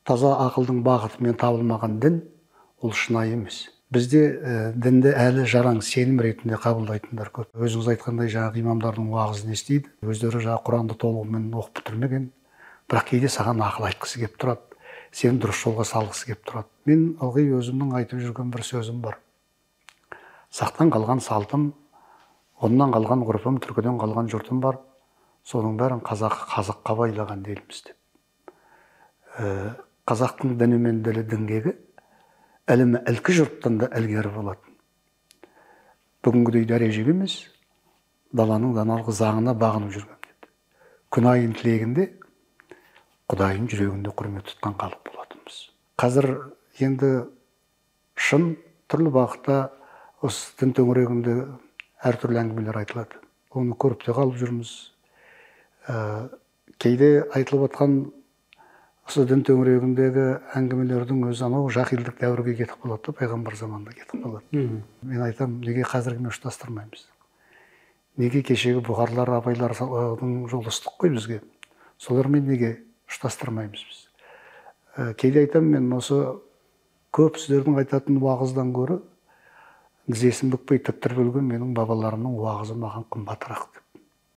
таза ақылдың бағытымен табылмаған дін ол шынайы емес. Бізде дінді әлі жараң сенім ретінде қабылдайтындар көп. Өзіңіз айтқандай жаңағы имамдардың уағызын естиді. Өздері жаңағы Құранды толығымен оқып бітірмеген, бірақ кейде саған ақыл айтқысы келіп тұрады. Сені дұрыс жолға салғысы келіп тұрады. Мен ылғи өзімнің айтып жүрген бір сөзім бар. Сақтан қалған салтым, оннан қалған ғұрпым, түркіден қалған жұртым бар. Соның бәрін қазаққа байлаған дейміз деп. Қазақтың діні мен ділі діңгегі әлемі ілкі жұрттан да ілгері болатын. Бүгінгідей дәрежеге емес, даланың даналығы заңына бағынып жүрген деді. Күн айын тілегінде, Құдайын жүрегінде құрмет тұтқан халық болатынбыз. Қазір енді шын түрлі бағытта осы дін төңірегінде әртүрлі әңгімелер айтылады. Оны көріп те қалып жүрміз. Кейде айтылып жатқан осы дін төңірегіндегі әңгімелердің өзі анау жахилдік дәуірге кетіп қалады, пайғамбар заманына кетіп қалады. Мен айтамын, неге қазіргімен ұштастырмаймыз? Неге кешегі бұхарлар, абайлардың жолы ыстық қой бізге? Солармен неге ұштастырмаймыз біз? Кейде айтамын, мен осы көп сіздердің айтатын уағыздан гөрі тізесін бүкпей тіктіріп өлген менің бабаларымның уағызы маған қымбатырақ деп.